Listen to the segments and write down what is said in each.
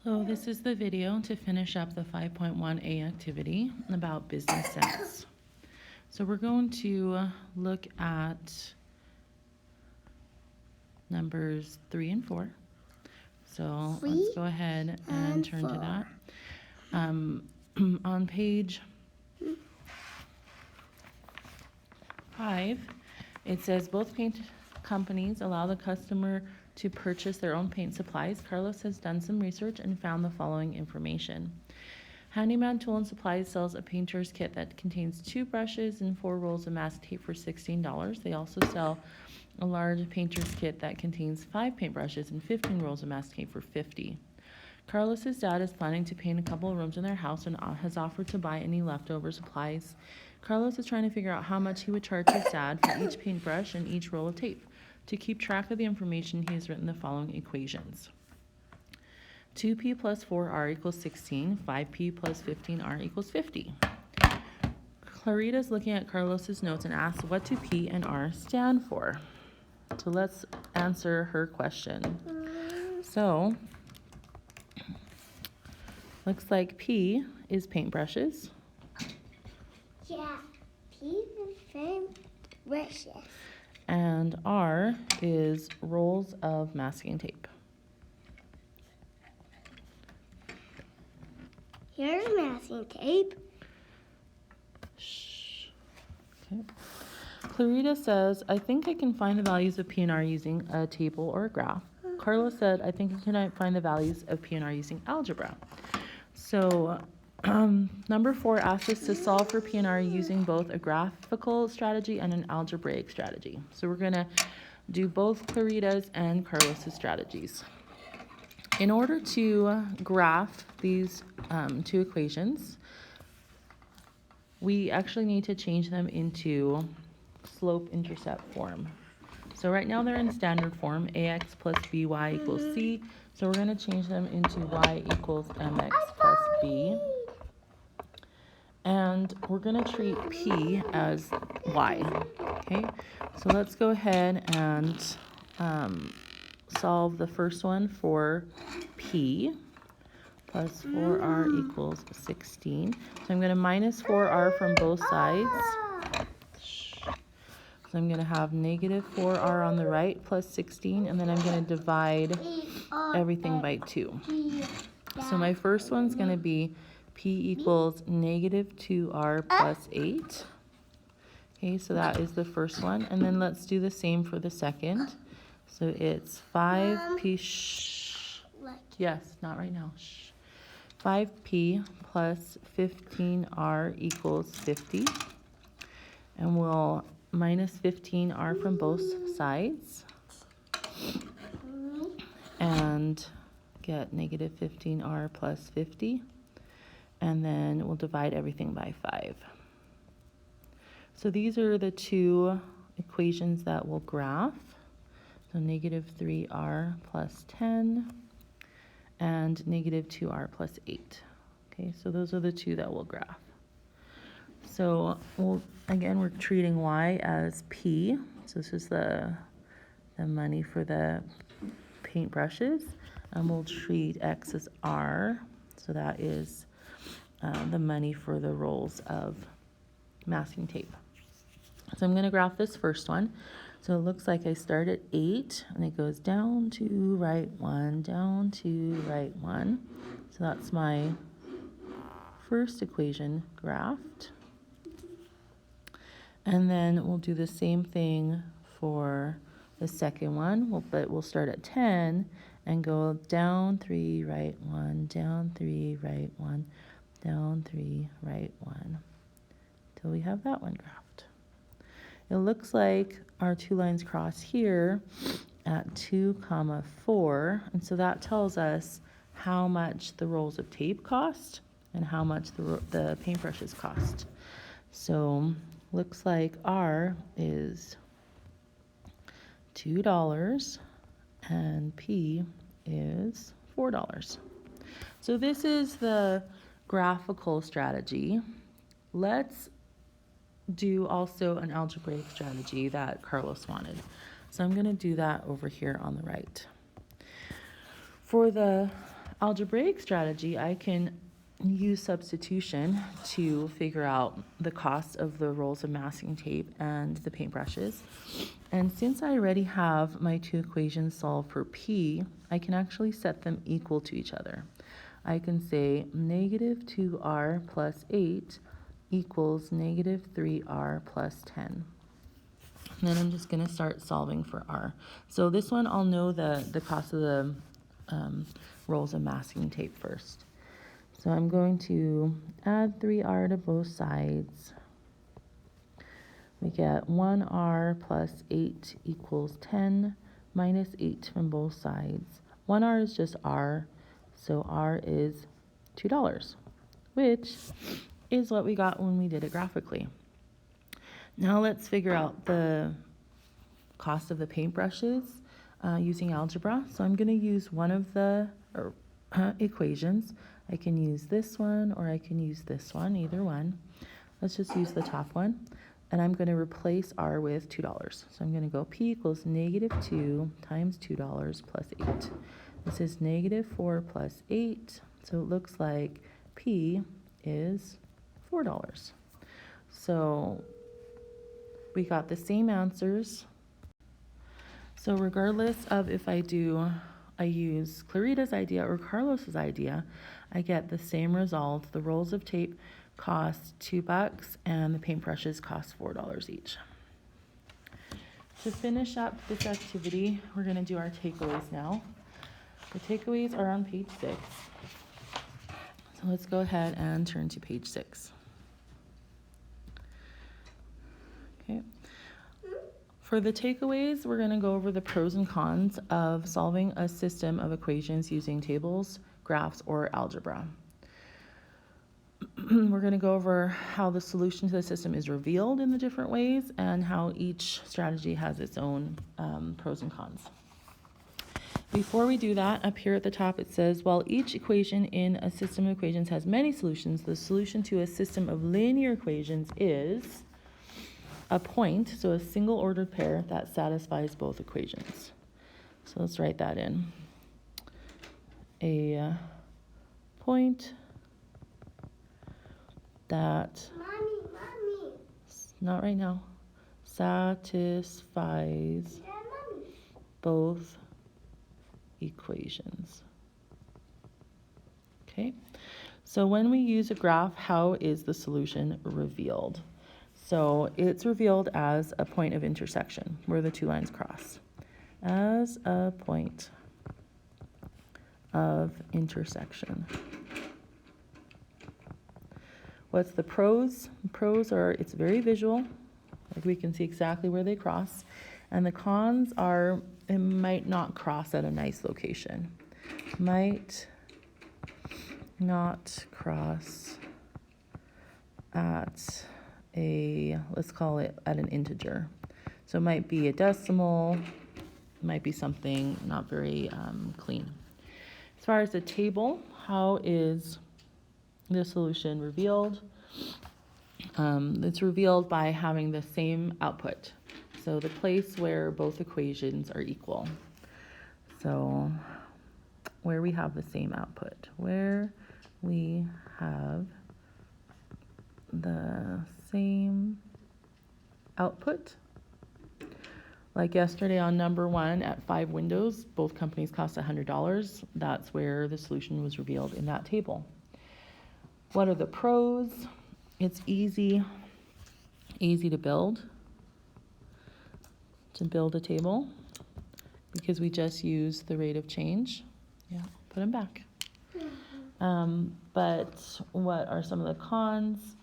So this is the video to finish up the 5.1a activity about business sense. So we're going to look at numbers 3 and 4. So let's go ahead and turn to that. On page 5, it says both paint companies allow the customer to purchase their own paint supplies. Carlos has done some research and found the following information. Handyman Tool and Supplies sells a painter's kit that contains 2 brushes and 4 rolls of masking tape for $16. They also sell a large painter's kit that contains 5 paintbrushes and 15 rolls of masking tape for $50. Carlos's dad is planning to paint a couple of rooms in their house and has offered to buy any leftover supplies. Carlos is trying to figure out how much he would charge his dad for each paintbrush and each roll of tape. To keep track of the information, he has written the following equations. 2p plus 4r equals 16. 5p plus 15r equals 50. Clarita is looking at Carlos's notes and asks, what do p and r stand for? So let's answer her question. So, looks like P is paintbrushes. Yeah, P is paintbrushes. And R is rolls of masking tape. Here's masking tape. Shh. Okay. Clarita says, I think I can find the values of P and R using a table or a graph. Carlos said, I think I can find the values of P and R using algebra. So number 4 asks us to solve for P and R using both a graphical strategy and an algebraic strategy. So we're going to do both Clarita's and Carlos's strategies. In order to graph these 2 equations, we actually need to change them into slope-intercept form. So right now they're in standard form, ax plus by equals c. So we're going to change them into y equals mx plus b. And we're going to treat p as y. Okay, so let's go ahead and solve the first one for p. Plus 4r equals 16. So I'm going to minus 4r from both sides. So I'm going to have negative 4r on the right plus 16, and then I'm going to divide everything by 2. So my first one's going to be p equals negative 2r plus 8. Okay, so that is the first one. And then let's do the same for the second. So it's 5p, yes, not right now, 5p plus 15r equals 50. And we'll minus 15r from both sides and get negative 15r plus 50. And then we'll divide everything by 5. So these are the 2 equations that we'll graph. So negative 3r plus 10 and negative 2r plus 8. Okay, so those are the 2 that we'll graph. So again, we're treating y as p. So this is the money for the paintbrushes. And we'll treat x as r. So that is the money for the rolls of masking tape. So I'm going to graph this first one. So it looks like I start at 8 and it goes down to right 1, down to right 1. So that's my first equation graphed. And then we'll do the same thing for the second one, but we'll start at 10 and go down 3, right 1, down 3, right 1, down 3, right 1, till we have that one graphed. It looks like our 2 lines cross here at 2, 4, and so that tells us how much the rolls of tape cost and how much the paintbrushes cost. So looks like R is $2 and P is $4. So this is the graphical strategy. Let's do also an algebraic strategy that Carlos wanted. So I'm going to do that over here on the right. For the algebraic strategy, I can use substitution to figure out the cost of the rolls of masking tape and the paintbrushes. And since I already have my two equations solved for P, I can actually set them equal to each other. I can say negative 2r plus 8 equals negative 3r plus 10. And then I'm just going to start solving for r. So this one, I'll know the cost of the rolls of masking tape first. So I'm going to add 3r to both sides. We get 1r plus 8 equals 10 minus 8 from both sides. 1r is just r, so r is $2, which is what we got when we did it graphically. Now let's figure out the cost of the paintbrushes using algebra. So I'm going to use one of the equations. I can use this one or I can use this one, either one. Let's just use the top one. And I'm going to replace r with $2. So I'm going to go P equals negative 2 times $2 plus 8. This is negative 4 plus 8. So it looks like P is $4. So we got the same answers. So regardless of if I use Clarita's idea or Carlos's idea, I get the same result. The rolls of tape cost $2 and the paintbrushes cost $4 each. To finish up this activity, we're going to do our takeaways now. The takeaways are on page 6. So let's go ahead and turn to page 6. Okay. For the takeaways, we're going to go over the pros and cons of solving a system of equations using tables, graphs, or algebra. We're going to go over how the solution to the system is revealed in the different ways and how each strategy has its own pros and cons. Before we do that, up here at the top it says, while each equation in a system of equations has many solutions, the solution to a system of linear equations is a point, so a single ordered pair that satisfies both equations. So let's write that in. A point that, Mommy. not right now, satisfies Yeah, Mommy. both equations. Okay, so when we use a graph, how is the solution revealed? So it's revealed as a point of intersection where the two lines cross. As a point of intersection. What's the pros? Pros are it's very visual, like we can see exactly where they cross. And the cons are it might not cross at a nice location. Might not cross at let's call it at an integer. So it might be a decimal, might be something not very clean. As far as the table, how is the solution revealed? It's revealed by having the same output. So the place where both equations are equal. So where we have the same output, where we have the same output. Like yesterday on number 1 at 5 windows, both companies cost $100. That's where the solution was revealed in that table. What are the pros? It's easy to build a table because we just use the rate of change. Yeah, put them back. But what are some of the cons?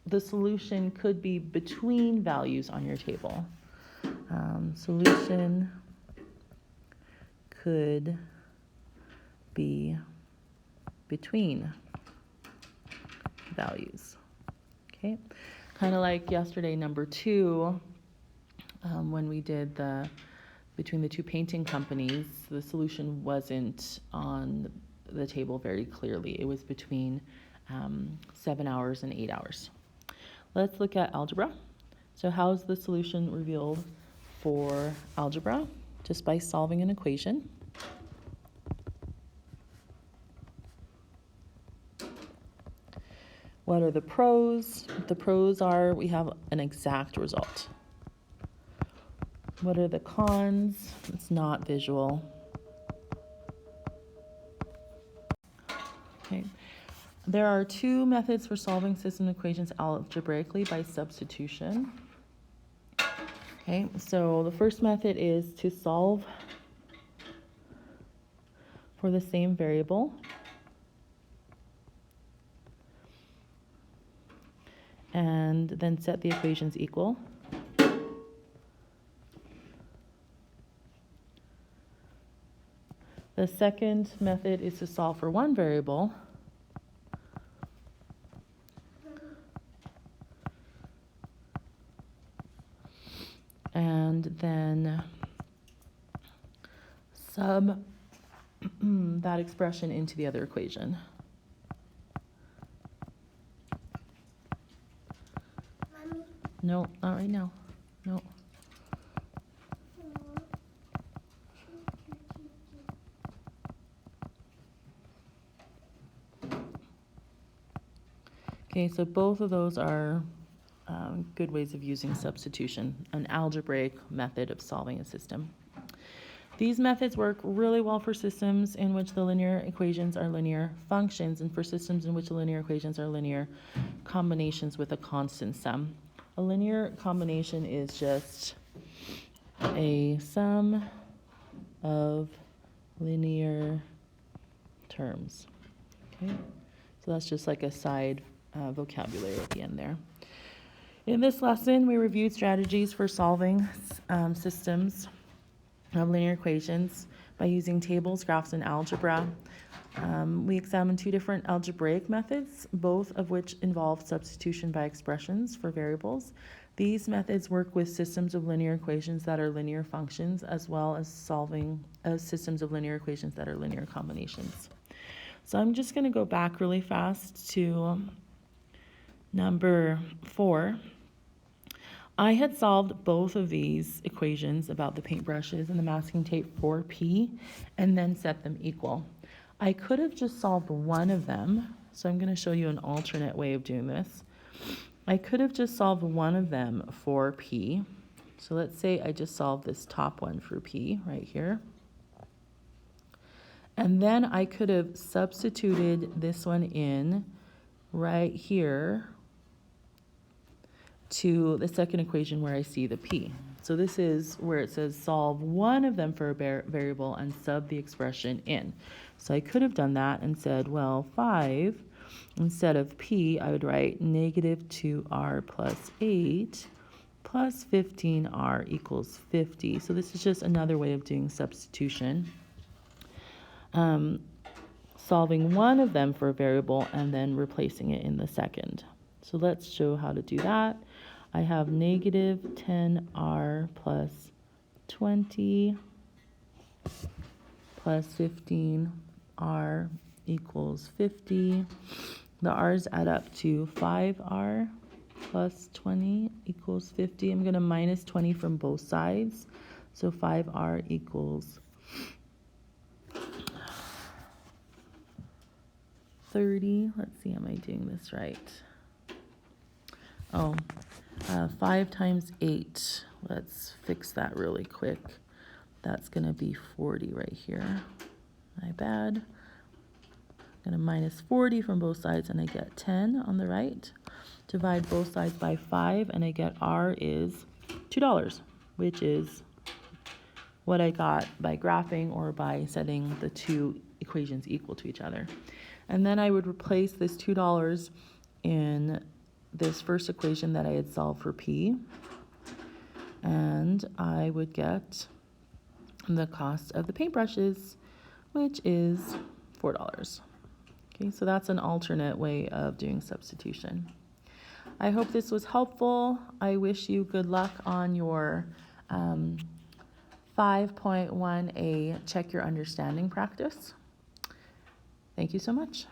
The solution could be between values on your table. Solution could be between values. Okay, kind of like yesterday, number 2, when we did between the two painting companies, the solution wasn't on the table very clearly. It was between 7 hours and 8 hours. Let's look at algebra. So how is the solution revealed for algebra? Just by solving an equation. What are the pros? The pros are we have an exact result. What are the cons? It's not visual. Okay. There are two methods for solving system equations algebraically by substitution. Okay, so the first method is to solve for the same variable and then set the equations equal. The second method is to solve for one variable and then sub that expression into the other equation. Mommy. No, not right now. No. Okay, so both of those are good ways of using substitution, an algebraic method of solving a system. These methods work really well for systems in which the linear equations are linear functions and for systems in which the linear equations are linear combinations with a constant sum. A linear combination is just a sum of linear terms. Okay, so that's just like a side vocabulary at the end there. In this lesson, we reviewed strategies for solving systems of linear equations by using tables, graphs, and algebra. We examined two different algebraic methods, both of which involve substitution by expressions for variables. These methods work with systems of linear equations that are linear functions, as well as solving systems of linear equations that are linear combinations. So I'm just going to go back really fast to number 4. I had solved both of these equations about the paintbrushes and the masking tape for P and then set them equal. I could have just solved one of them, so I'm going to show you an alternate way of doing this. I could have just solved one of them for P. So let's say I just solved this top one for P right here. And then I could have substituted this one in right here to the second equation where I see the P. So this is where it says solve one of them for a variable and sub the expression in. So I could have done that and said, well, 5, instead of P, I would write negative 2r plus 8 plus 15r equals 50. So this is just another way of doing substitution. Solving one of them for a variable and then replacing it in the second. So let's show how to do that. I have negative 10r plus 20 plus 15r equals 50. The r's add up to 5r plus 20 equals 50. I'm going to minus 20 from both sides. So 5r equals 30. Let's see, am I doing this right? 5 times 8. Let's fix that really quick. That's going to be 40 right here. My bad. I'm going to minus 40 from both sides, and I get 10 on the right. Divide both sides by 5, and I get R is $2, which is what I got by graphing or by setting the two equations equal to each other. And then I would replace this $2 in this first equation that I had solved for P, and I would get the cost of the paintbrushes, which is $4. Okay, so that's an alternate way of doing substitution. I hope this was helpful. I wish you good luck on your 5.1A Check Your Understanding practice. Thank you so much.